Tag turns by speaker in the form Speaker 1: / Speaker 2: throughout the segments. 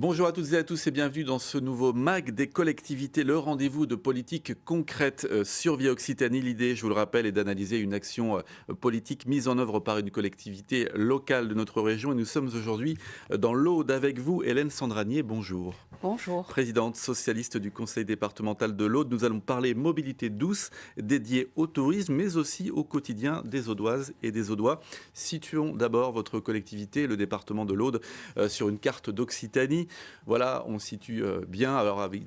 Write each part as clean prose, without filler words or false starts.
Speaker 1: Bonjour à toutes et à tous et bienvenue dans ce nouveau MAG des collectivités, le rendez-vous de politique concrète sur Via Occitanie. L'idée, je vous le rappelle, est d'analyser une action politique mise en œuvre par une collectivité locale de notre région. Et nous sommes aujourd'hui dans l'Aude avec vous, Hélène Sandranier. Bonjour.
Speaker 2: Bonjour.
Speaker 1: Présidente socialiste du conseil départemental de l'Aude, nous allons parler mobilité douce dédiée au tourisme, mais aussi au quotidien des Audoises et des Audois. Situons d'abord votre collectivité, le département de l'Aude, sur une carte d'Occitanie. Voilà, on situe bien, alors avec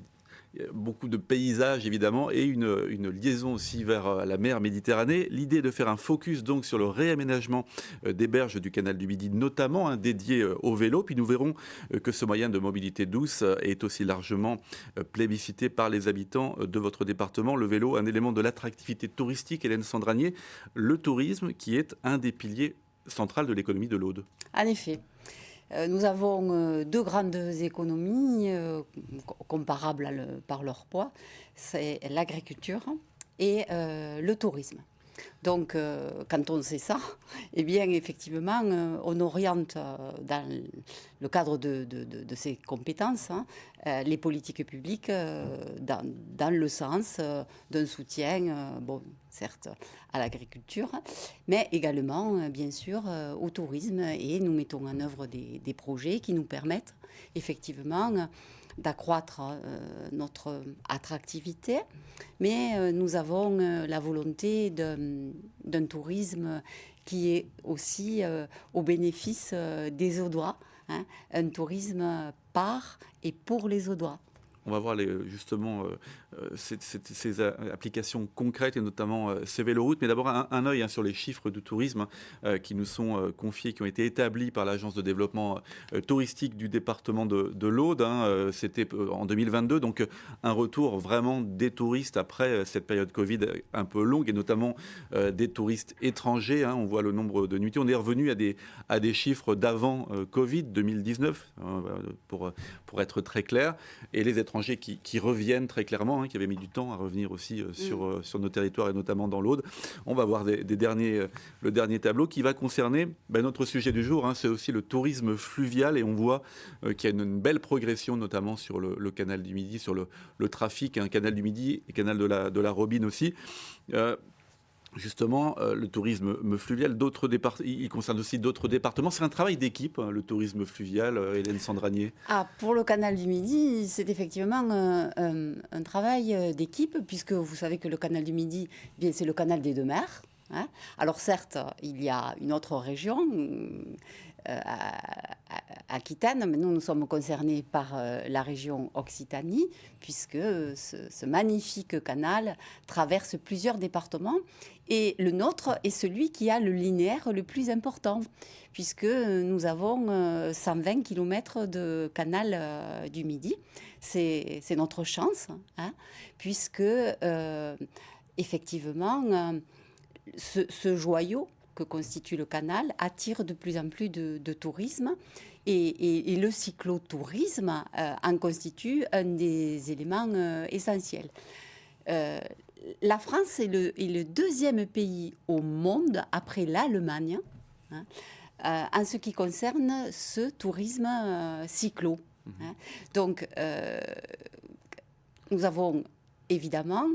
Speaker 1: beaucoup de paysages évidemment et une liaison aussi vers la mer Méditerranée. L'idée est de faire un focus donc sur le réaménagement des berges du canal du Midi, notamment dédié au vélo. Puis nous verrons que ce moyen de mobilité douce est aussi largement plébiscité par les habitants de votre département. Le vélo, un élément de l'attractivité touristique, Hélène Sandranier, le tourisme qui est un des piliers centraux de l'économie de l'Aude.
Speaker 2: En effet. Nous avons deux grandes économies comparables par leur poids, c'est l'agriculture et le tourisme. Donc, quand on sait ça, eh bien, effectivement, on oriente dans le cadre de ces compétences les politiques publiques dans le sens d'un soutien, bon, certes, à l'agriculture, mais également, bien sûr, au tourisme. Et nous mettons en œuvre des projets qui nous permettent, effectivement, d'accroître notre attractivité, mais nous avons la volonté d'un tourisme qui est aussi au bénéfice des Audois, un tourisme par et pour les Audois.
Speaker 1: On va voir justement ces applications concrètes et notamment ces véloroutes. Mais d'abord un œil sur les chiffres du tourisme qui nous sont confiés, qui ont été établis par l'Agence de développement touristique du département de l'Aude. C'était en 2022, donc un retour vraiment des touristes après cette période Covid un peu longue et notamment des touristes étrangers. On voit le nombre de nuitées. On est revenu à des chiffres d'avant Covid 2019, pour être très clair. Et les étrangers qui reviennent très clairement, qui avaient mis du temps à revenir aussi sur nos territoires et notamment dans l'Aude. On va voir le dernier tableau qui va concerner notre sujet du jour. C'est aussi le tourisme fluvial et on voit qu'il y a une belle progression notamment sur le canal du Midi, sur le trafic, canal du Midi et canal de la Robine aussi. Justement, le tourisme fluvial, il concerne aussi d'autres départements. C'est un travail d'équipe, le tourisme fluvial, Hélène Sandranier.
Speaker 2: Pour le canal du Midi, c'est effectivement un travail d'équipe, puisque vous savez que le canal du Midi, c'est le canal des deux mers. Alors certes, il y a une autre région, Aquitaine, mais nous sommes concernés par la région Occitanie, puisque ce magnifique canal traverse plusieurs départements. Et le nôtre est celui qui a le linéaire le plus important, puisque nous avons 120 km de canal du Midi. C'est notre chance, puisque effectivement, ce joyau que constitue le canal attire de plus en plus de tourisme et le cyclotourisme en constitue un des éléments essentiels. La France est le deuxième pays au monde après l'Allemagne en ce qui concerne ce tourisme cyclo. Donc nous avons évidemment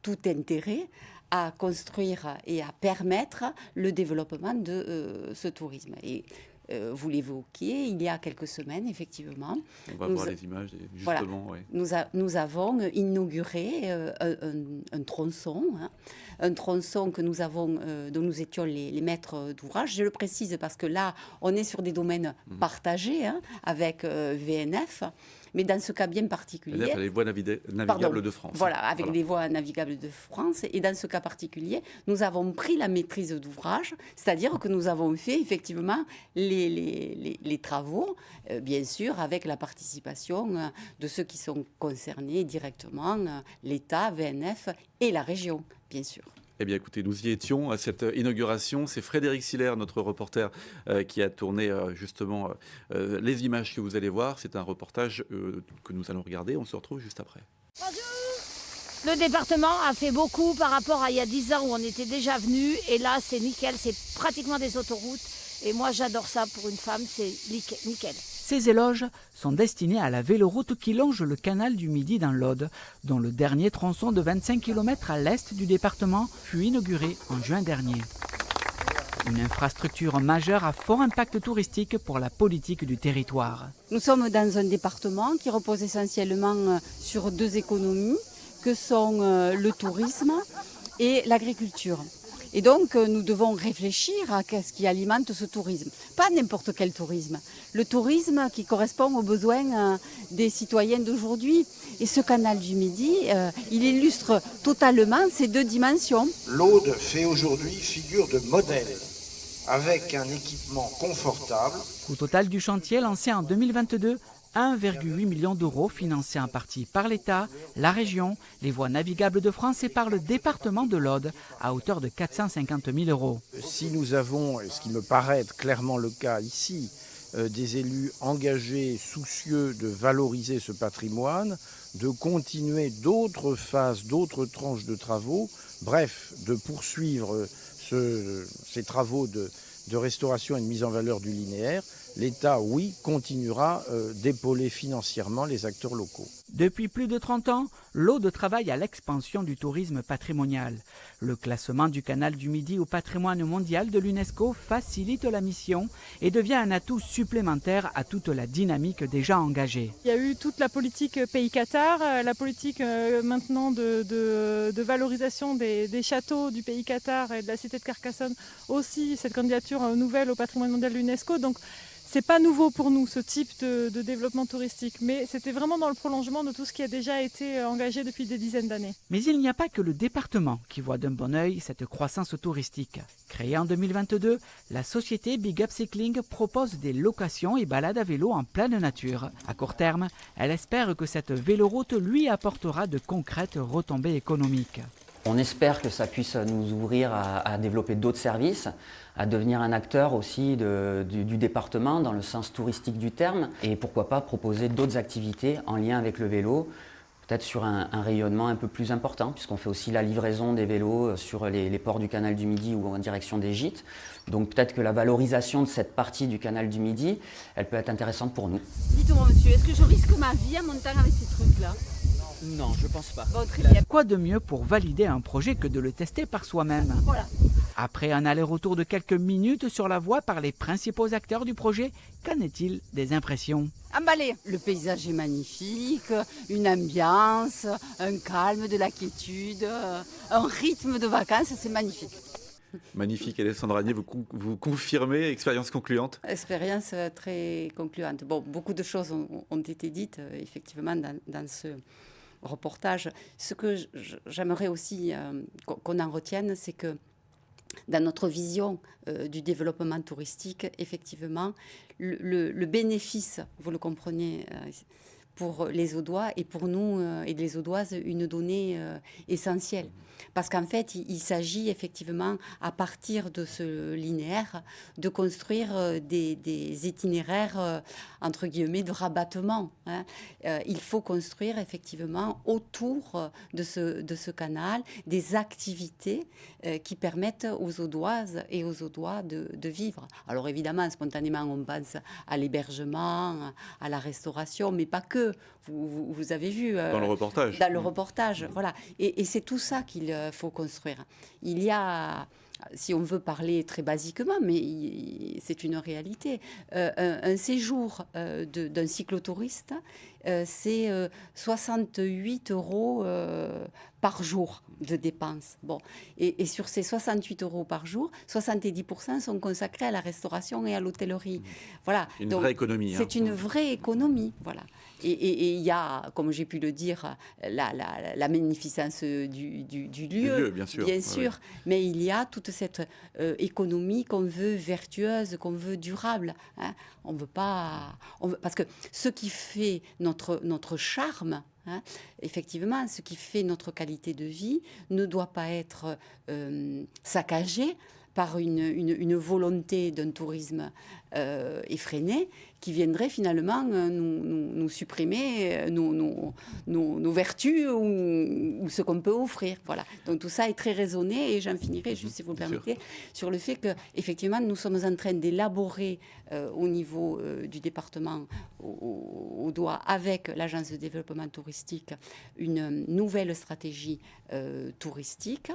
Speaker 2: tout intérêt à construire et à permettre le développement de ce tourisme. Et vous l'évoquiez, il y a quelques semaines, effectivement.
Speaker 1: On va voir les images, justement.
Speaker 2: Voilà, ouais. Nous avons inauguré un tronçon, que nous avons, dont nous étions les maîtres d'ouvrage. Je le précise parce que là, on est sur des domaines partagés avec VNF. Mais dans ce cas bien particulier...
Speaker 1: Les voies navigables de France.
Speaker 2: Voilà, avec les voies navigables de France. Et dans ce cas particulier, nous avons pris la maîtrise d'ouvrage, c'est-à-dire que nous avons fait effectivement les travaux, bien sûr, avec la participation de ceux qui sont concernés directement, l'État, VNF et la région, bien sûr.
Speaker 1: Eh bien, écoutez, nous y étions à cette inauguration. C'est Frédéric Siller, notre reporter, qui a tourné justement les images que vous allez voir. C'est un reportage que nous allons regarder. On se retrouve juste après.
Speaker 3: Bonjour. Le département a fait beaucoup par rapport à il y a 10 ans où on était déjà venu. Et là, c'est nickel. C'est pratiquement des autoroutes. Et moi, j'adore ça pour une femme. C'est nickel.
Speaker 4: Ces éloges sont destinés à la véloroute qui longe le canal du Midi dans l'Aude, dont le dernier tronçon de 25 km à l'est du département fut inauguré en juin dernier. Une infrastructure majeure à fort impact touristique pour la politique du territoire.
Speaker 2: Nous sommes dans un département qui repose essentiellement sur deux économies, que sont le tourisme et l'agriculture. Et donc, nous devons réfléchir à ce qui alimente ce tourisme. Pas n'importe quel tourisme. Le tourisme qui correspond aux besoins des citoyens d'aujourd'hui. Et ce canal du Midi, il illustre totalement ces deux dimensions.
Speaker 5: L'Aude fait aujourd'hui figure de modèle, avec un équipement confortable.
Speaker 4: Coût total du chantier lancé en 2022, 1,8 million d'euros financés en partie par l'État, la région, les voies navigables de France et par le département de l'Aude à hauteur de 450 000 euros.
Speaker 5: Si nous avons, ce qui me paraît être clairement le cas ici, des élus engagés, soucieux de valoriser ce patrimoine, de continuer d'autres phases, d'autres tranches de travaux, bref, de poursuivre ces travaux de restauration et de mise en valeur du linéaire, l'État, oui, continuera d'épauler financièrement les acteurs locaux.
Speaker 4: Depuis plus de 30 ans, l'Aude travaille à l'expansion du tourisme patrimonial. Le classement du canal du Midi au patrimoine mondial de l'UNESCO facilite la mission et devient un atout supplémentaire à toute la dynamique déjà engagée.
Speaker 6: Il y a eu toute la politique Pays Qatar, la politique maintenant de valorisation des châteaux du Pays Qatar et de la cité de Carcassonne, aussi cette candidature nouvelle au patrimoine mondial de l'UNESCO. Donc, c'est pas nouveau pour nous ce type de développement touristique, mais c'était vraiment dans le prolongement de tout ce qui a déjà été engagé depuis des dizaines d'années.
Speaker 4: Mais il n'y a pas que le département qui voit d'un bon œil cette croissance touristique. Créée en 2022, la société Big Up Cycling propose des locations et balades à vélo en pleine nature. À court terme, elle espère que cette véloroute lui apportera de concrètes retombées économiques.
Speaker 7: On espère que ça puisse nous ouvrir à développer d'autres services, à devenir un acteur aussi du département dans le sens touristique du terme et pourquoi pas proposer d'autres activités en lien avec le vélo, peut-être sur un rayonnement un peu plus important puisqu'on fait aussi la livraison des vélos sur les ports du canal du Midi ou en direction des gîtes. Donc peut-être que la valorisation de cette partie du canal du Midi, elle peut être intéressante pour nous.
Speaker 2: Dites-moi monsieur, est-ce que je risque ma vie en montant avec ces trucs-là ?
Speaker 4: Non, je pense pas.
Speaker 2: Bon, très bien.
Speaker 4: Quoi de mieux pour valider un projet que de le tester par soi-même ?
Speaker 2: Voilà.
Speaker 4: Après un aller-retour de quelques minutes sur la voie par les principaux acteurs du projet, qu'en est-il des impressions ?
Speaker 2: Emballé. Le paysage est magnifique, une ambiance, un calme, de la quiétude, un rythme de vacances, c'est magnifique.
Speaker 1: Magnifique, Alessandra Agnier, vous confirmez, expérience concluante?
Speaker 2: Expérience très concluante. Bon, beaucoup de choses ont été dites, effectivement, dans ce reportage. Ce que j'aimerais aussi qu'on en retienne, c'est que dans notre vision du développement touristique, effectivement, le bénéfice, vous le comprenez, pour les Audois et pour nous et les Audoises, une donnée essentielle. Parce qu'en fait, il s'agit effectivement, à partir de ce linéaire, de construire des itinéraires, entre guillemets, de rabattement. Hein. Il faut construire effectivement autour de ce canal des activités qui permettent aux Audoises et aux Audois de vivre. Alors évidemment, spontanément, on pense à l'hébergement, à la restauration, mais pas que. Vous avez vu
Speaker 1: Dans le reportage.
Speaker 2: Dans le reportage, voilà. Et c'est tout ça qu'il faut construire. Il y a, si on veut parler très basiquement, mais c'est une réalité, un séjour d'un cyclotouriste, c'est 68 € par jour de dépenses. Bon. Et sur ces 68 € par jour, 70% sont consacrés à la restauration et à l'hôtellerie. Voilà.
Speaker 1: Une
Speaker 2: Donc,
Speaker 1: vraie économie.
Speaker 2: c'est une vraie économie, voilà. Et il y a, comme j'ai pu le dire, la magnificence du lieu,
Speaker 1: bien sûr.
Speaker 2: Ouais. Mais il y a toute cette économie qu'on veut vertueuse, qu'on veut durable. Hein. On veut pas... parce que ce qui fait notre charme, hein, effectivement, ce qui fait notre qualité de vie ne doit pas être saccagé par une volonté d'un tourisme effréné qui viendraient finalement nous supprimer nos vertus ou ce qu'on peut offrir. Voilà. Donc tout ça est très raisonné et j'en finirai, juste si vous le permettez, sur le fait qu'effectivement nous sommes en train d'élaborer au niveau du département au doigt avec l'Agence de développement touristique une nouvelle stratégie touristique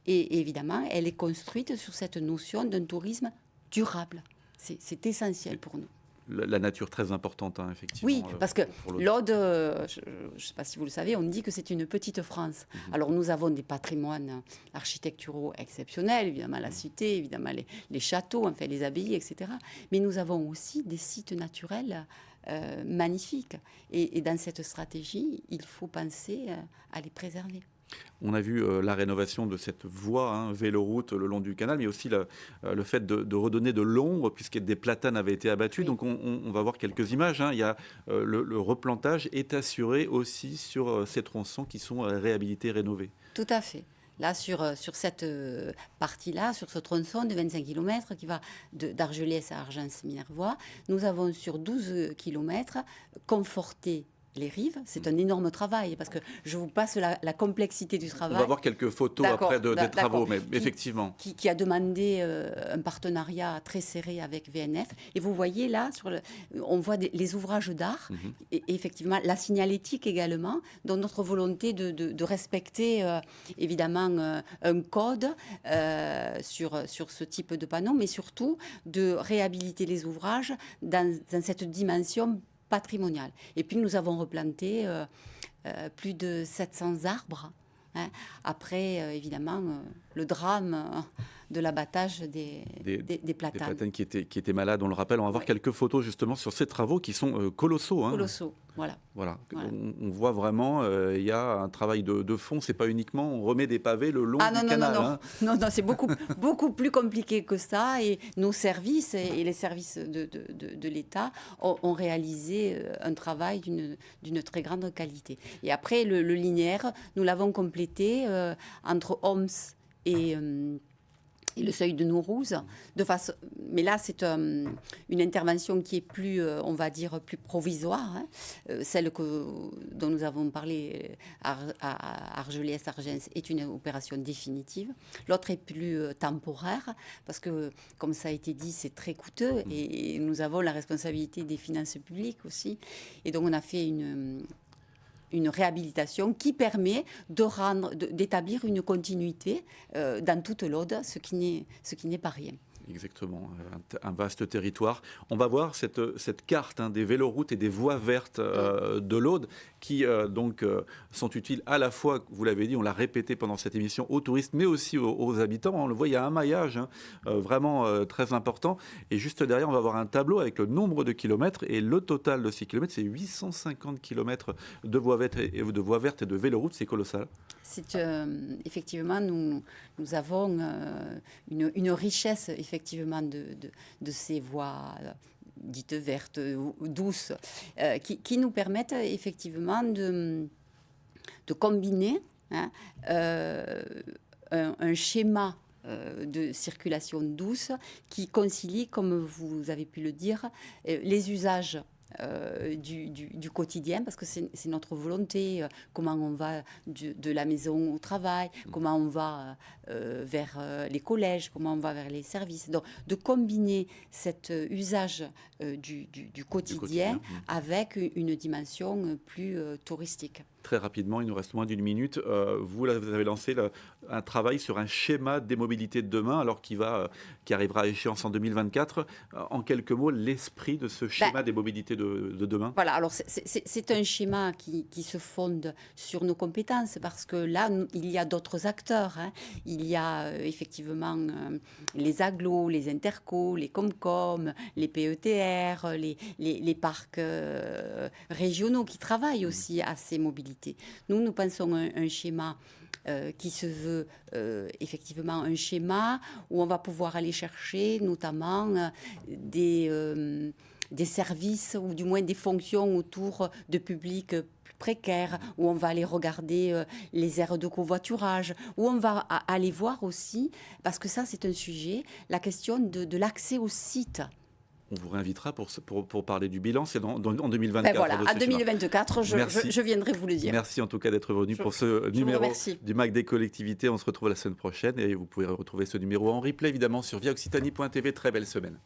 Speaker 2: et évidemment elle est construite sur cette notion d'un tourisme durable. C'est essentiel pour nous.
Speaker 1: La nature très importante, hein, effectivement.
Speaker 2: Oui, parce que l'Aude, je ne sais pas si vous le savez, on dit que c'est une petite France. Alors nous avons des patrimoines architecturaux exceptionnels, évidemment la cité, évidemment les châteaux, enfin les abbayes, etc. Mais nous avons aussi des sites naturels magnifiques. Et dans cette stratégie, il faut penser à les préserver.
Speaker 1: On a vu la rénovation de cette voie, hein, véloroute le long du canal, mais aussi le fait de redonner de l'ombre, puisque des platanes avaient été abattus. Oui. Donc on va voir quelques images. Hein. Il y a, le replantage est assuré aussi sur ces tronçons qui sont réhabilités, rénovés.
Speaker 2: Tout à fait. Là, sur cette partie-là, sur ce tronçon de 25 km qui va d'Argelès à Argence-Minervois, nous avons sur 12 km conforté les rives. C'est un énorme travail parce que je vous passe la complexité du travail.
Speaker 1: On va voir quelques photos après des travaux, mais effectivement.
Speaker 2: Qui a demandé un partenariat très serré avec VNF. Et vous voyez là, on voit les ouvrages d'art et effectivement la signalétique également, dans notre volonté de respecter évidemment un code sur ce type de panneau, mais surtout de réhabiliter les ouvrages dans cette dimension patrimonial. Et puis nous avons replanté plus de 700 arbres. Hein. Après, évidemment, le drame de l'abattage des platanes.
Speaker 1: Des platanes qui étaient malades, on le rappelle. On va voir quelques photos justement sur ces travaux qui sont colossaux. Hein.
Speaker 2: Colossaux, voilà.
Speaker 1: On voit vraiment, il y a un travail de fond. C'est pas uniquement on remet des pavés le long du canal.
Speaker 2: Non, c'est beaucoup plus compliqué que ça. Et nos services et les services de l'État ont réalisé un travail d'une très grande qualité. Et après, le linéaire, nous l'avons complété entre Homs et le seuil de Nourouz, mais là c'est une intervention qui est plus, on va dire, plus provisoire, hein. Celle dont nous avons parlé à Argelès-Argence est une opération définitive. L'autre est plus temporaire parce que, comme ça a été dit, c'est très coûteux et nous avons la responsabilité des finances publiques aussi. Et donc on a fait une réhabilitation qui permet d'établir une continuité dans toute l'Aude, ce qui n'est pas rien.
Speaker 1: Exactement, un vaste territoire. On va voir cette carte des véloroutes et des voies vertes de l'Aude qui donc sont utiles à la fois, vous l'avez dit, on l'a répété pendant cette émission, aux touristes, mais aussi aux habitants. On le voit, il y a un maillage vraiment très important. Et juste derrière, on va voir un tableau avec le nombre de kilomètres. Et le total de ces kilomètres, c'est 850 kilomètres de voies vertes et de véloroutes. C'est colossal.
Speaker 2: Effectivement, nous avons une richesse effectivement de ces voies dites vertes, douces, qui nous permettent effectivement de combiner un schéma de circulation douce qui concilie, comme vous avez pu le dire, les usages du quotidien, parce que c'est notre volonté, comment on va de la maison au travail, comment on va vers les collèges, comment on va vers les services. Donc, de combiner cet usage du quotidien avec une dimension plus touristique.
Speaker 1: Très rapidement, il nous reste moins d'une minute. Vous avez lancé un travail sur un schéma des mobilités de demain, alors qui arrivera à échéance en 2024. En quelques mots, l'esprit de ce schéma des mobilités de demain.
Speaker 2: Voilà, alors c'est un schéma qui se fonde sur nos compétences, parce que là, il y a d'autres acteurs. Hein. Il y a effectivement les agglos, les intercos, les Comcom, les PETR, les parcs régionaux qui travaillent aussi à ces mobilités. Nous pensons un schéma qui se veut effectivement un schéma où on va pouvoir aller chercher notamment des services ou du moins des fonctions autour de publics plus précaires, où on va aller regarder les aires de covoiturage, où on va aller voir aussi, parce que ça c'est un sujet, la question de l'accès au site.
Speaker 1: on vous réinvitera pour parler du bilan. C'est en 2024.
Speaker 2: Ben voilà, à 2024, je viendrai vous le dire.
Speaker 1: Merci en tout cas d'être venu pour ce numéro du MAC des collectivités. On se retrouve la semaine prochaine et vous pouvez retrouver ce numéro en replay évidemment sur viaoccitanie.tv. Très belle semaine.